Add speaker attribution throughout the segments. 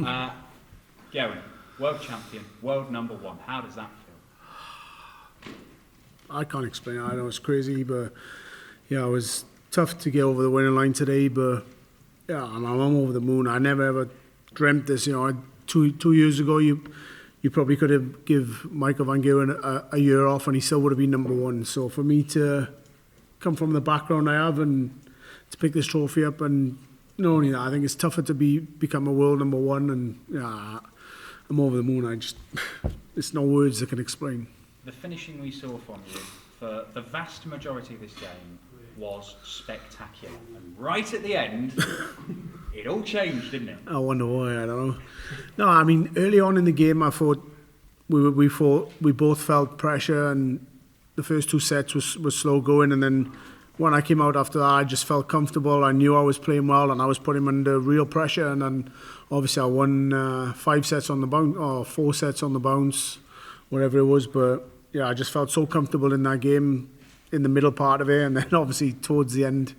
Speaker 1: Gerwyn, world champion, world number 1. How does that feel?
Speaker 2: I can't explain it. I know it's crazy, but yeah, it was tough to get over the winning line today. But yeah, I'm over the moon. I never ever dreamt this. You know, 2 years ago, you probably could have give Michael van Gerwen a year off, and he still would have been number 1. So for me to come from the background I have and to pick this trophy up, and not only that, I think it's tougher to become a world number 1. And yeah, I'm over the moon. It's no words that can explain.
Speaker 1: The finishing we saw from you for the vast majority of this game was spectacular. And right at the end, it all changed, didn't it?
Speaker 2: I wonder why, I don't know. No, I mean, early on in the game, I thought we both felt pressure, and the first 2 sets was slow going, and then when I came out after that, I just felt comfortable. I knew I was playing well, and I was putting him under real pressure, and then obviously I won 5 sets on the bounce, or 4 sets on the bounce, whatever it was. But yeah, I just felt so comfortable in that game, in the middle part of it, and then obviously towards the end,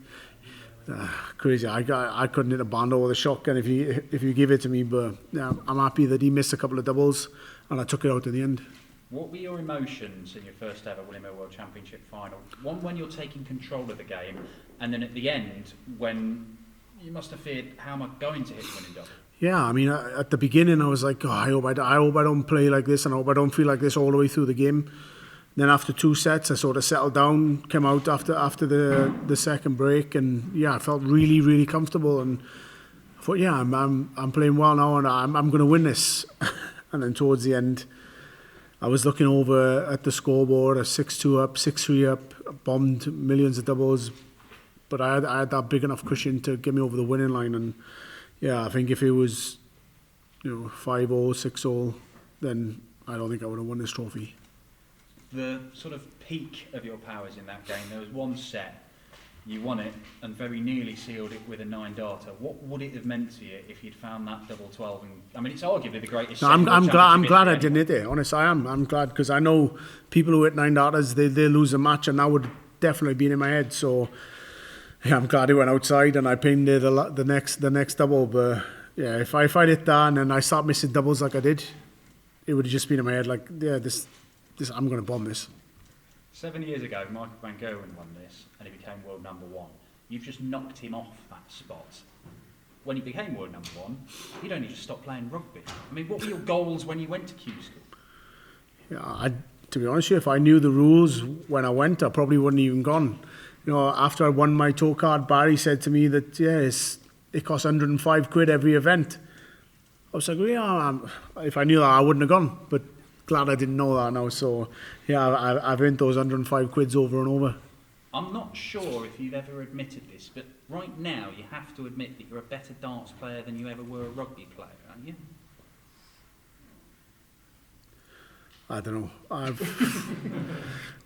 Speaker 2: crazy. I couldn't hit a band over the shotgun if you give it to me, but yeah, I'm happy that he missed a couple of doubles, and I took it out in the end.
Speaker 1: What were your emotions in your first ever William Hill World Championship final? One, when you're taking control of the game, and then at the end, when you must have feared, how am I going to hit the winning double?
Speaker 2: Yeah, I mean, at the beginning, I was like, oh, I hope I don't play like this, and I hope I don't feel like this all the way through the game. Then after 2 sets, I sort of settled down, came out after the second break, and yeah, I felt really, really comfortable, and I thought, yeah, I'm playing well now, and I'm going to win this. And then towards the end, I was looking over at the scoreboard, a 6-2 up, 6-3 up, bombed millions of doubles, but I had that big enough cushion to get me over the winning line, and yeah, I think if it was 5-0, 6-0, then I don't think I would have won this trophy.
Speaker 1: The sort of peak of your powers in that game, there was 1 set, you won it and very nearly sealed it with a 9-darter. What would it have meant to you if you'd found that double 12? And I mean, it's arguably the greatest.
Speaker 2: No, I'm glad I didn't hit it. Honestly, I am. I'm glad, because I know people who hit 9-darters, they lose a match, and that would definitely been in my head. So yeah, I'm glad it went outside, and I pinged it the next double. But yeah, if I hit that and then I start missing doubles like I did, it would have just been in my head like, yeah, this I'm going to bomb this.
Speaker 1: 7 years ago, Michael van Gerwen won this, and he became world number 1. You've just knocked him off that spot. When he became world number 1, you'd only just stopped playing rugby. I mean, what were your goals when you went to Q school?
Speaker 2: Yeah, to be honest with you, if I knew the rules when I went, I probably wouldn't even gone. You know, after I won my tour card, Barry said to me that it costs 105 quid every event. I was like, well, yeah, if I knew that, I wouldn't have gone. But glad I didn't know that now. So yeah, I've earned those 105 quids over and over.
Speaker 1: I'm not sure if you've ever admitted this, but right now you have to admit that you're a better darts player than you ever were a rugby player, aren't you?
Speaker 2: I don't know.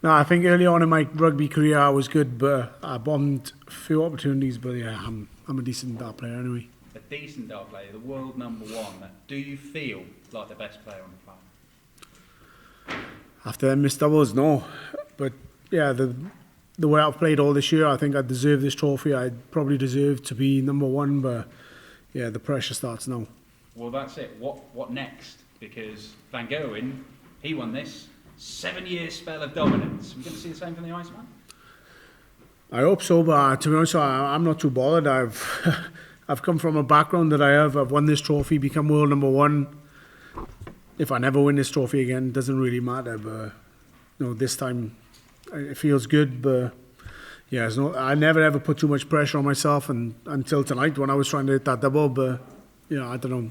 Speaker 2: No, I think early on in my rugby career I was good, but I bombed a few opportunities. But yeah, I'm a decent dart player anyway.
Speaker 1: A decent dart player, the world number 1. Do you feel like the best player on the planet?
Speaker 2: After them missed doubles, no. But yeah, the way I've played all this year, I think I deserve this trophy. I probably deserve to be number 1, but yeah, the pressure starts now.
Speaker 1: Well, that's it. What next? Because Van Gerwen, he won this 7-year spell of dominance. We're going to see the same from the Iceman?
Speaker 2: I hope so, but to be honest, I'm not too bothered. I've come from a background that I have. I've won this trophy, become world number 1. If I never win this trophy again, it doesn't really matter. But this time it feels good. But yeah, I never ever put too much pressure on myself, and until tonight when I was trying to hit that double. But I don't know.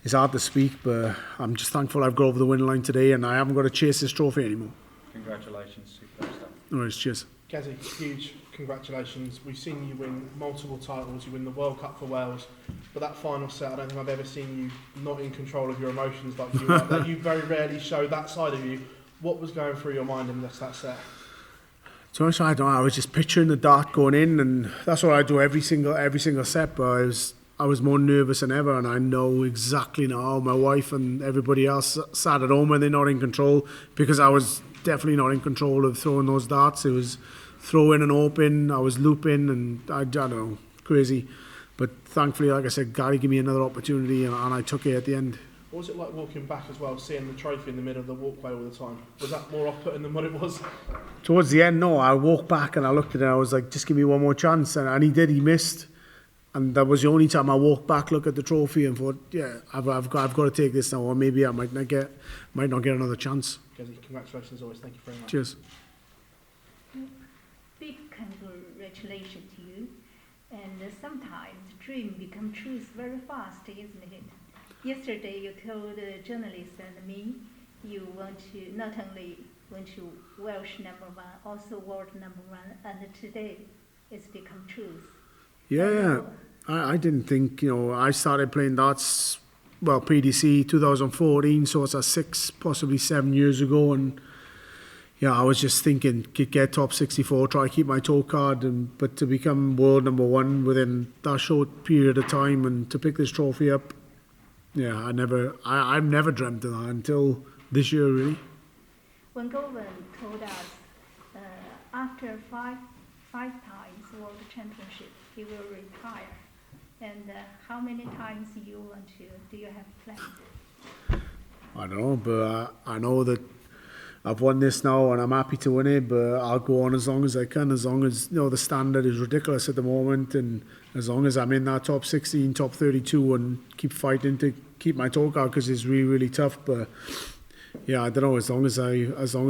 Speaker 2: It's hard to speak, but I'm just thankful I've got over the winning line today, and I haven't got to chase this trophy anymore.
Speaker 1: Congratulations, superstar.
Speaker 2: No worries, cheers.
Speaker 3: Gazzy, huge congratulations. We've seen you win multiple titles. You win the World Cup for Wales, but that final set, I don't think I've ever seen you not in control of your emotions like you were. Like, you very rarely show that side of you. What was going through your mind in that set?
Speaker 2: So I don't know. I was just picturing the dart going in, and that's what I do every single set. But I was more nervous than ever, and I know exactly now my wife and everybody else sat at home and they're not in control, because I was definitely not in control of throwing those darts. It was throw in and open, I was looping, and I don't know, crazy. But thankfully, like I said, Gary gave me another opportunity, and I took it at the end.
Speaker 3: What was it like walking back as well, seeing the trophy in the middle of the walkway all the time? Was that more off-putting than what it was?
Speaker 2: Towards the end, no, I walked back and I looked at it, I was like, just give me one more chance, and he did, he missed. And that was the only time I walked back, looked at the trophy and thought, yeah, I've got to take this now, or maybe I might not get another chance.
Speaker 3: Gezi, congratulations always, thank you very much.
Speaker 2: Cheers.
Speaker 4: Big congratulations to you. And sometimes dream become truth very fast, isn't it? Yesterday you told the journalists and me you want to not only went to Welsh #1, also world #1, and today it's become truth.
Speaker 2: Yeah, I didn't think, I started playing darts, well, PDC 2014, so it's 6, possibly 7 years ago, and yeah, I was just thinking, get top 64, try to keep my toe card, but to become world #1 within that short period of time and to pick this trophy up, yeah, I've never dreamt of that until this year, really.
Speaker 4: When Gerwyn told us after five times world championship, he will retire. And how many times you want to? Do you have plans?
Speaker 2: I don't know, but I know that I've won this now and I'm happy to win it, but I'll go on as long as I can, as long as, the standard is ridiculous at the moment, and as long as I'm in that top 16, top 32 and keep fighting to keep my toe card, because it's really, really tough. But yeah, I don't know, as long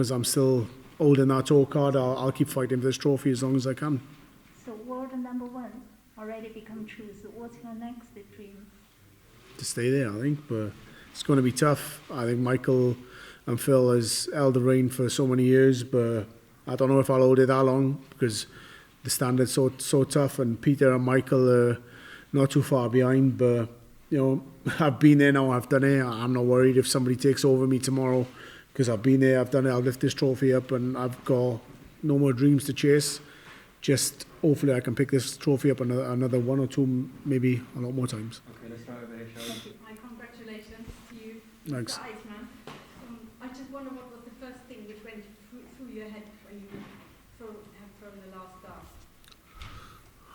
Speaker 2: as I'm still holding that toe card, I'll keep fighting for this trophy as long as I can.
Speaker 4: So world #1 already become true. So what's your next dream?
Speaker 2: To stay there, I think, but it's going to be tough. I think Michael and Phil has held the reign for so many years, but I don't know if I'll hold it that long because the standard's so tough, and Peter and Michael are not too far behind. But I've been there now, I've done it. I'm not worried if somebody takes over me tomorrow, because I've been there, I've done it. I'll lift this trophy up, and I've got no more dreams to chase. Just hopefully I can pick this trophy up another 1 or 2, maybe a lot more times.
Speaker 5: Okay, let's start over here, shall we?
Speaker 6: Thank you. My congratulations to you,
Speaker 2: Thanks.
Speaker 6: Mr. Iceman. I just wonder what was the first thing which went through your head when you have thrown the last dart?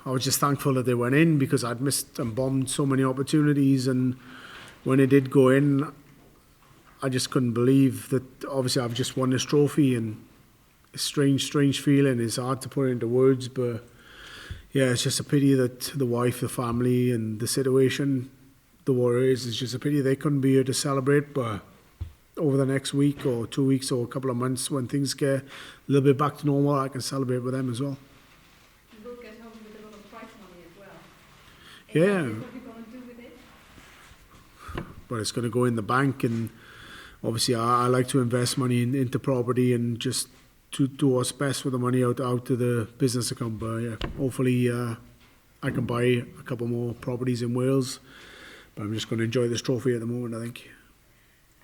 Speaker 2: I was just thankful that they went in, because I'd missed and bombed so many opportunities, and when it did go in, I just couldn't believe that obviously I've just won this trophy, and it's strange feeling. It's hard to put into words, but yeah, it's just a pity that the wife, the family and the situation, the Warriors, it's just a pity they couldn't be here to celebrate. But over the next week or 2 weeks or a couple of months, when things get a little bit back to normal, I can celebrate with them as well.
Speaker 6: You will get home with a lot of prize money as well.
Speaker 2: Yeah.
Speaker 6: What are you going to do with it?
Speaker 2: But it's going to go in the bank, and obviously I like to invest money into property and just to do what's best with the money out to the business account. But yeah, hopefully I can buy a couple more properties in Wales, but I'm just going to enjoy this trophy at the moment, I think.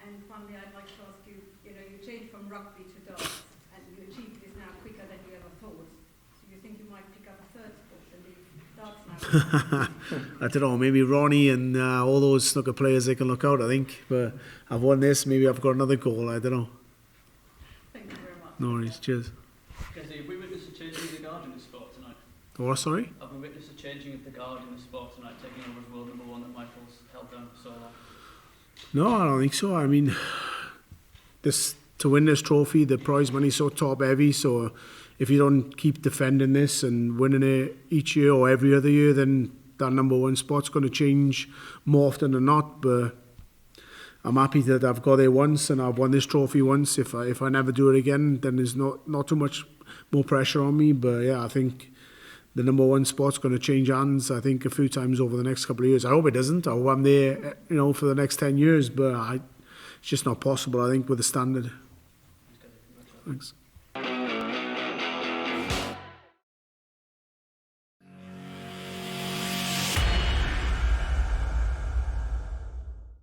Speaker 6: And finally, I'd like to ask you, you changed from rugby to darts, and you achieved this now quicker than you ever thought. So you think you might pick up a third sport and leave darts now?
Speaker 2: I don't know, maybe Ronnie and all those snooker players, they can look out, I think. But I've won this, maybe I've got another goal, I don't know.
Speaker 6: Thank you very much.
Speaker 2: No worries, cheers.
Speaker 5: Gezi, have we witnessed a changing of the guard in the sport tonight?
Speaker 2: Oh, sorry?
Speaker 5: Have we witnessed a changing of the guard in the sport tonight, taking over as world #1 that Michael's held down for so long?
Speaker 2: No, I don't think so. I mean, to win this trophy, the prize money's so top heavy, so if you don't keep defending this and winning it each year or every other year, then that #1 spot's going to change more often than not. But I'm happy that I've got there once and I've won this trophy once. If I never do it again, then there's not too much more pressure on me. But yeah, I think the #1 spot's going to change hands, I think, a few times over the next couple of years. I hope it doesn't. I hope I'm there, for the next 10 years. But it's just not possible, I think, with the standard.
Speaker 5: Thanks, Gezi. Congratulations.
Speaker 2: Thanks.